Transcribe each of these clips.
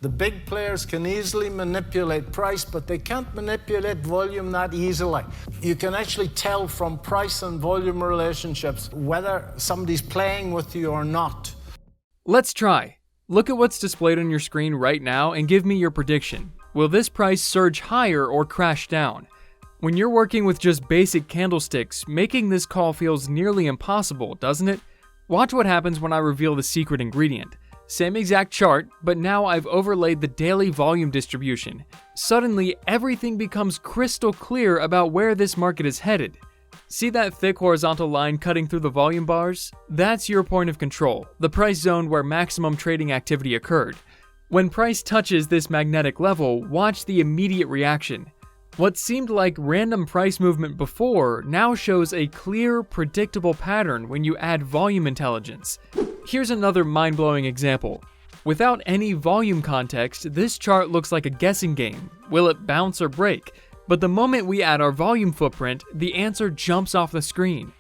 The big players can easily manipulate price, but they can't manipulate volume that easily. You can actually tell from price and volume relationships whether somebody's playing with you or not. Let's try. Look at what's displayed on your screen right now and give me your prediction. Will this price surge higher or crash down? When you're working with just basic candlesticks, making this call feels nearly impossible, doesn't it? Watch what happens when I reveal the secret ingredient. Same exact chart, but now I've overlaid the daily volume distribution. Suddenly, everything becomes crystal clear about where this market is headed. See that thick horizontal line cutting through the volume bars? That's your point of control, the price zone where maximum trading activity occurred. When price touches this magnetic level, watch the immediate reaction. What seemed like random price movement before now shows a clear, predictable pattern when you add volume intelligence. Here's another mind-blowing example. Without any volume context, this chart looks like a guessing game. Will it bounce or break? But the moment we add our volume footprint, the answer jumps off the screen.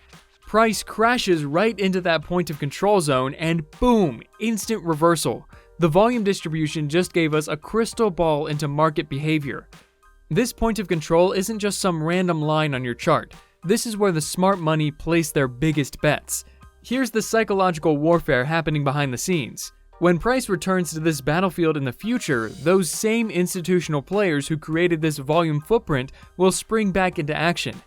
Price crashes right into that point of control zone and boom, instant reversal. The volume distribution just gave us a crystal ball into market behavior. This point of control isn't just some random line on your chart. This is where the smart money place their biggest bets. Here's the psychological warfare happening behind the scenes. When price returns to this battlefield in the future, those same institutional players who created this volume footprint will spring back into action.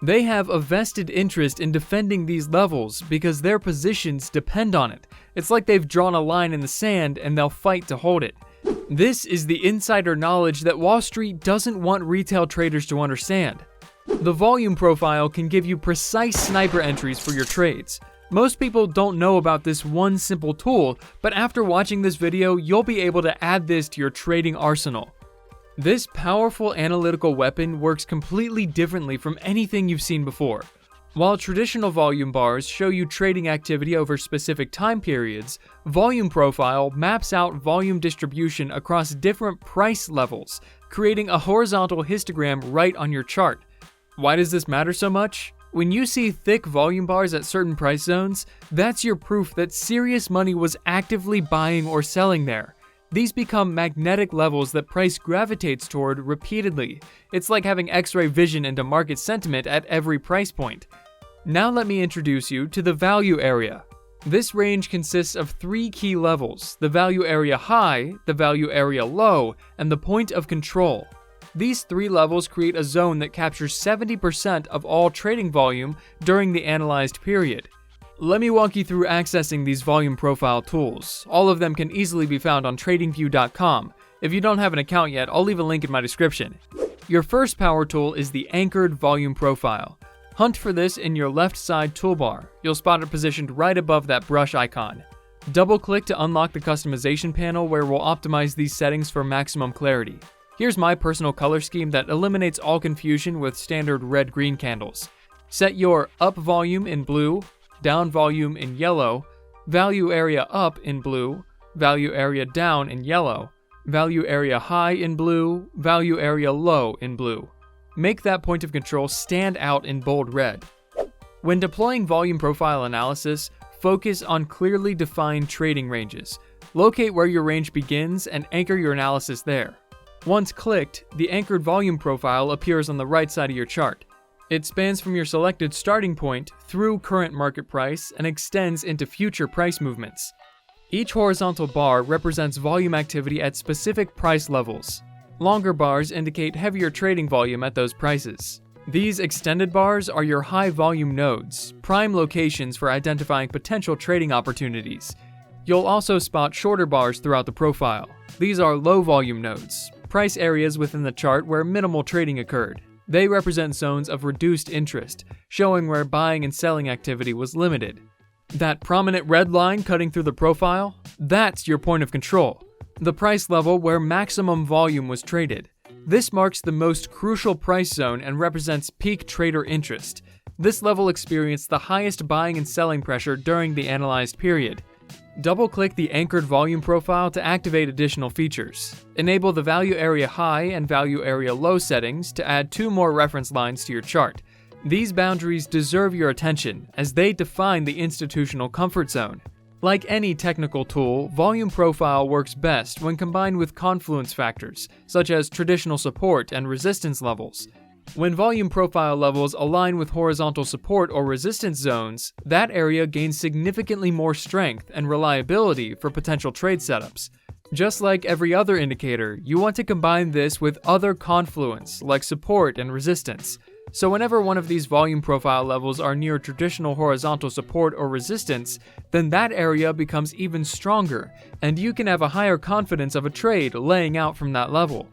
They have a vested interest in defending these levels because their positions depend on it. It's like they've drawn a line in the sand and they'll fight to hold it. This is the insider knowledge that Wall Street doesn't want retail traders to understand. The volume profile can give you precise sniper entries for your trades. Most people don't know about this one simple tool, but after watching this video, you'll be able to add this to your trading arsenal. This powerful analytical weapon works completely differently from anything you've seen before. While traditional volume bars show you trading activity over specific time periods, Volume Profile maps out volume distribution across different price levels, creating a horizontal histogram right on your chart. Why does this matter so much? When you see thick volume bars at certain price zones, that's your proof that serious money was actively buying or selling there. These become magnetic levels that price gravitates toward repeatedly. It's like having X-ray vision into market sentiment at every price point. Now let me introduce you to the value area. This range consists of 3 key levels: the value area high, the value area low, and the point of control. These 3 levels create a zone that captures 70% of all trading volume during the analyzed period. Let me walk you through accessing these volume profile tools. All of them can easily be found on Tradingview.com. If you don't have an account yet, I'll leave a link in my description. Your first power tool is the Anchored Volume Profile. Hunt for this in your left side toolbar. You'll spot it positioned right above that brush icon. Double-click to unlock the customization panel where we'll optimize these settings for maximum clarity. Here's my personal color scheme that eliminates all confusion with standard red-green candles. Set your up volume in blue, down volume in yellow, value area up in blue, value area down in yellow, value area high in blue, value area low in blue. Make that point of control stand out in bold red. When deploying volume profile analysis, focus on clearly defined trading ranges. Locate where your range begins and anchor your analysis there. Once clicked, the anchored volume profile appears on the right side of your chart. It spans from your selected starting point through current market price and extends into future price movements. Each horizontal bar represents volume activity at specific price levels. Longer bars indicate heavier trading volume at those prices. These extended bars are your high volume nodes, prime locations for identifying potential trading opportunities. You'll also spot shorter bars throughout the profile. These are low volume nodes, price areas within the chart where minimal trading occurred. They represent zones of reduced interest, showing where buying and selling activity was limited. That prominent red line cutting through the profile? That's your point of control, the price level where maximum volume was traded. This marks the most crucial price zone and represents peak trader interest. This level experienced the highest buying and selling pressure during the analyzed period. Double-click the anchored volume profile to activate additional features. Enable the value area high and value area low settings to add 2 more reference lines to your chart. These boundaries deserve your attention as they define the institutional comfort zone. Like any technical tool, volume profile works best when combined with confluence factors, such as traditional support and resistance levels. When volume profile levels align with horizontal support or resistance zones, that area gains significantly more strength and reliability for potential trade setups. Just like every other indicator, you want to combine this with other confluence, like support and resistance. So whenever one of these volume profile levels are near traditional horizontal support or resistance, then that area becomes even stronger, and you can have a higher confidence of a trade laying out from that level.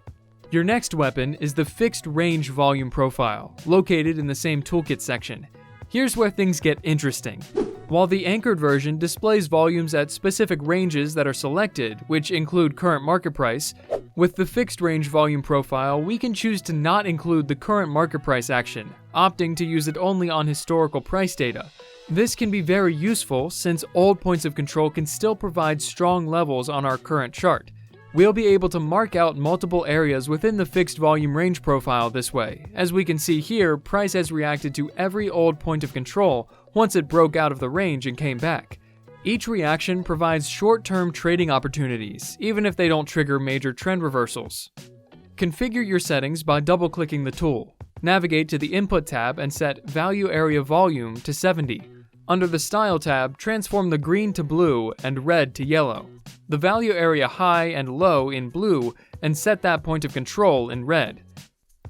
Your next weapon is the fixed range volume profile, located in the same toolkit section. Here's where things get interesting. While the anchored version displays volumes at specific ranges that are selected, which include current market price, with the fixed range volume profile, we can choose to not include the current market price action, opting to use it only on historical price data. This can be very useful since old points of control can still provide strong levels on our current chart. We'll be able to mark out multiple areas within the fixed volume range profile this way. As we can see here, price has reacted to every old point of control once it broke out of the range and came back. Each reaction provides short-term trading opportunities, even if they don't trigger major trend reversals. Configure your settings by double-clicking the tool. Navigate to the Input tab and set Value Area Volume to 70. Under the Style tab, transform the green to blue and red to yellow. The value area high and low in blue, and set that point of control in red.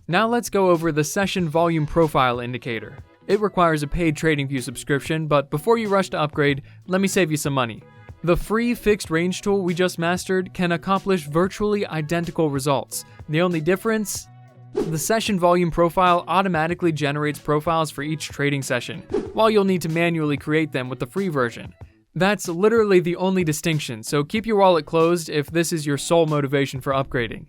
Now let's go over the Session Volume Profile indicator. It requires a paid Tradingview subscription, but before you rush to upgrade, let me save you some money. The free fixed range tool we just mastered can accomplish virtually identical results. The only difference? The Session Volume Profile automatically generates profiles for each trading session, while you'll need to manually create them with the free version. That's literally the only distinction, so keep your wallet closed if this is your sole motivation for upgrading.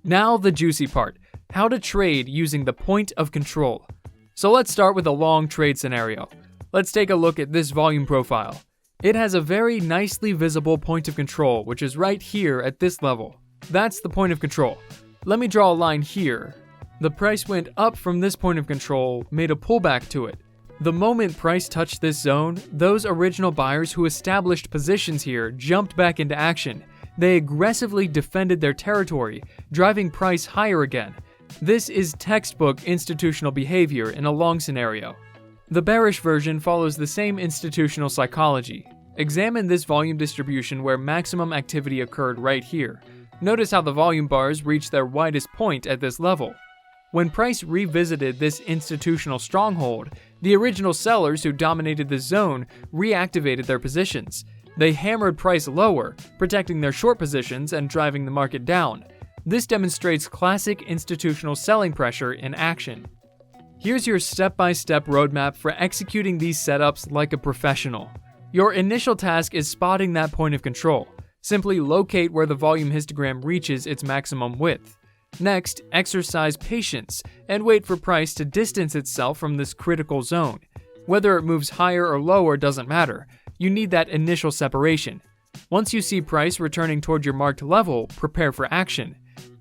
Now the juicy part, how to trade using the point of control. So let's start with a long trade scenario. Let's take a look at this volume profile. It has a very nicely visible point of control, which is right here at this level. That's the point of control. Let me draw a line here. The price went up from this point of control, made a pullback to it. The moment price touched this zone, those original buyers who established positions here jumped back into action. They aggressively defended their territory, driving price higher again. This is textbook institutional behavior in a long scenario. The bearish version follows the same institutional psychology. Examine this volume distribution where maximum activity occurred right here. Notice how the volume bars reached their widest point at this level. When price revisited this institutional stronghold, the original sellers who dominated this zone reactivated their positions. They hammered price lower, protecting their short positions and driving the market down. This demonstrates classic institutional selling pressure in action. Here's your step-by-step roadmap for executing these setups like a professional. Your initial task is spotting that point of control. Simply locate where the volume histogram reaches its maximum width. Next, exercise patience and wait for price to distance itself from this critical zone. Whether it moves higher or lower doesn't matter. You need that initial separation. Once you see price returning toward your marked level, prepare for action.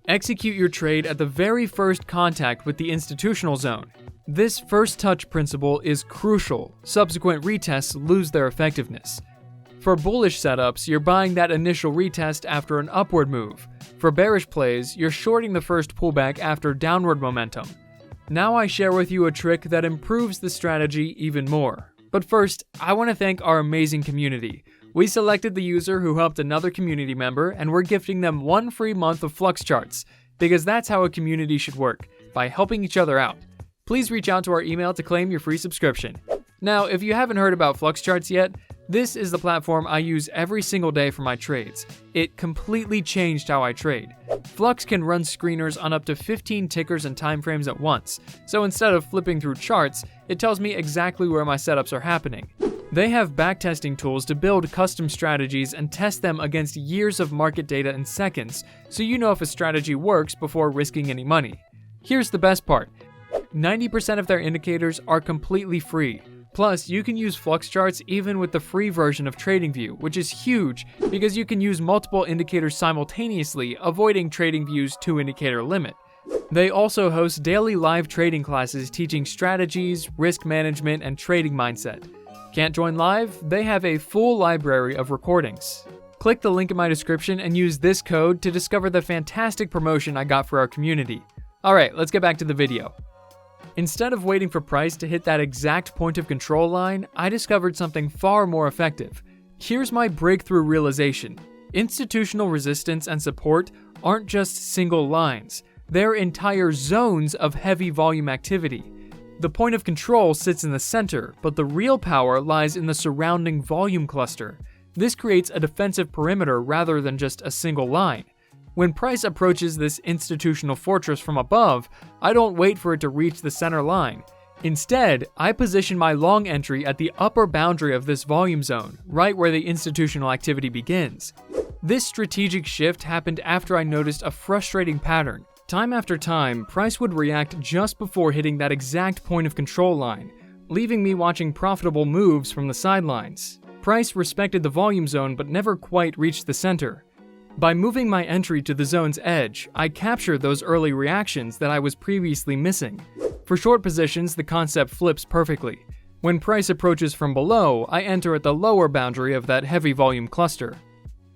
Execute your trade at the very first contact with the institutional zone. This first touch principle is crucial. Subsequent retests lose their effectiveness. For bullish setups, you're buying that initial retest after an upward move. For bearish plays, you're shorting the first pullback after downward momentum. Now I share with you a trick that improves the strategy even more. But first, I want to thank our amazing community. We selected the user who helped another community member, and we're gifting them 1 free month of Flux charts, because that's how a community should work, by helping each other out. Please reach out to our email to claim your free subscription. Now, if you haven't heard about Flux charts yet, this is the platform I use every single day for my trades. It completely changed how I trade. Flux can run screeners on up to 15 tickers and timeframes at once, so instead of flipping through charts, it tells me exactly where my setups are happening. They have backtesting tools to build custom strategies and test them against years of market data in seconds, so you know if a strategy works before risking any money. Here's the best part. 90% of their indicators are completely free. Plus, you can use Flux charts even with the free version of Tradingview, which is huge because you can use multiple indicators simultaneously, avoiding Tradingview's 2-indicator limit. They also host daily live trading classes teaching strategies, risk management, and trading mindset. Can't join live? They have a full library of recordings. Click the link in my description and use this code to discover the fantastic promotion I got for our community. Alright, let's get back to the video. Instead of waiting for price to hit that exact point of control line, I discovered something far more effective. Here's my breakthrough realization. Institutional resistance and support aren't just single lines, they're entire zones of heavy volume activity. The point of control sits in the center, but the real power lies in the surrounding volume cluster. This creates a defensive perimeter rather than just a single line. When price approaches this institutional fortress from above, I don't wait for it to reach the center line. Instead, I position my long entry at the upper boundary of this volume zone, right where the institutional activity begins. This strategic shift happened after I noticed a frustrating pattern. Time after time, price would react just before hitting that exact point of control line, leaving me watching profitable moves from the sidelines. Price respected the volume zone but never quite reached the center. By moving my entry to the zone's edge, I captured those early reactions that I was previously missing. For short positions, the concept flips perfectly. When price approaches from below, I enter at the lower boundary of that heavy volume cluster.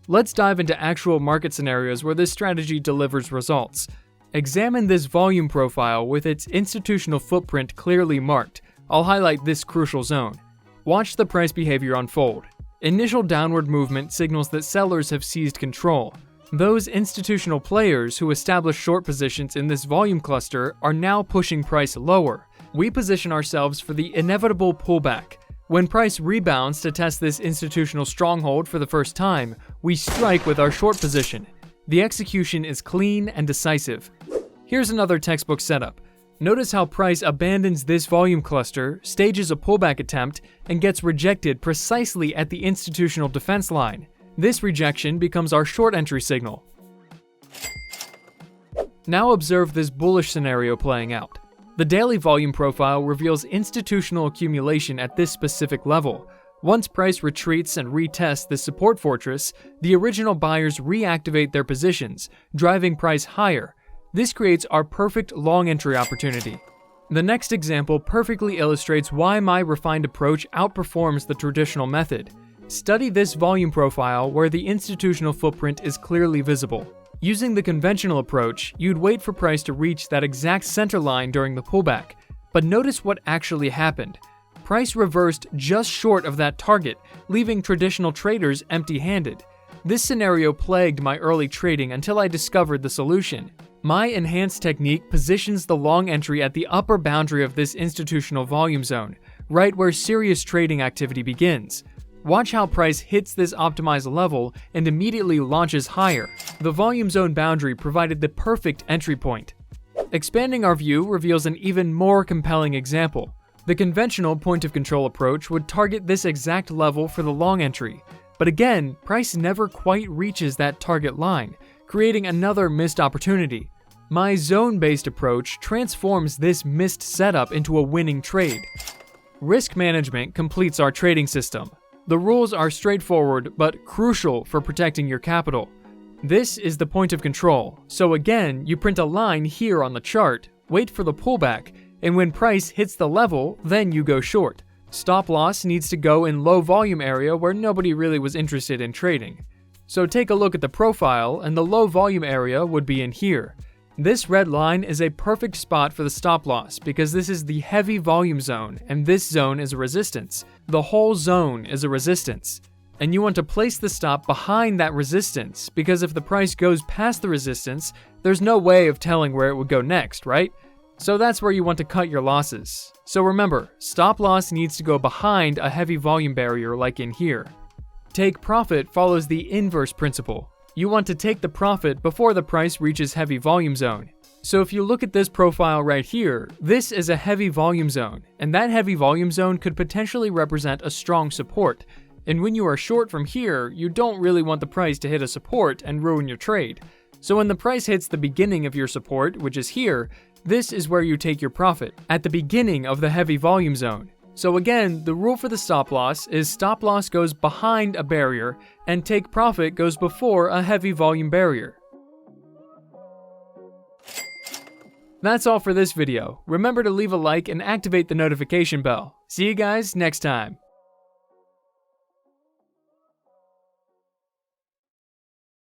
Let's dive into actual market scenarios where this strategy delivers results. Examine this volume profile with its institutional footprint clearly marked. I'll highlight this crucial zone. Watch the price behavior unfold. Initial downward movement signals that sellers have seized control. Those institutional players who established short positions in this volume cluster are now pushing price lower. We position ourselves for the inevitable pullback. When price rebounds to test this institutional stronghold for the first time, we strike with our short position. The execution is clean and decisive. Here's another textbook setup. Notice how price abandons this volume cluster, stages a pullback attempt, and gets rejected precisely at the institutional defense line. This rejection becomes our short entry signal. Now observe this bullish scenario playing out. The daily volume profile reveals institutional accumulation at this specific level. Once price retreats and retests the support fortress, the original buyers reactivate their positions, driving price higher. This creates our perfect long entry opportunity. The next example perfectly illustrates why my refined approach outperforms the traditional method. Study this volume profile where the institutional footprint is clearly visible. Using the conventional approach, you'd wait for price to reach that exact center line during the pullback. But notice what actually happened. Price reversed just short of that target, leaving traditional traders empty-handed. This scenario plagued my early trading until I discovered the solution. My enhanced technique positions the long entry at the upper boundary of this institutional volume zone, right where serious trading activity begins. Watch how price hits this optimized level and immediately launches higher. The volume zone boundary provided the perfect entry point. Expanding our view reveals an even more compelling example. The conventional point of control approach would target this exact level for the long entry, but again, price never quite reaches that target line, creating another missed opportunity. My zone-based approach transforms this missed setup into a winning trade. Risk management completes our trading system. The rules are straightforward but crucial for protecting your capital. This is the point of control, so again, you print a line here on the chart, wait for the pullback, and when price hits the level, then you go short. Stop loss needs to go in low volume area where nobody really was interested in trading. So take a look at the profile, and the low volume area would be in here. This red line is a perfect spot for the stop loss because this is the heavy volume zone and this zone is a resistance. The whole zone is a resistance. And you want to place the stop behind that resistance because if the price goes past the resistance, there's no way of telling where it would go next, right? So that's where you want to cut your losses. So remember, stop loss needs to go behind a heavy volume barrier like in here. Take profit follows the inverse principle. You want to take the profit before the price reaches heavy volume zone. So if you look at this profile right here, this is a heavy volume zone, and that heavy volume zone could potentially represent a strong support. And when you are short from here, you don't really want the price to hit a support and ruin your trade. So when the price hits the beginning of your support, which is here, this is where you take your profit, at the beginning of the heavy volume zone. So again, the rule for the stop loss is stop loss goes behind a barrier and take profit goes before a heavy volume barrier. That's all for this video. Remember to leave a like and activate the notification bell. See you guys next time.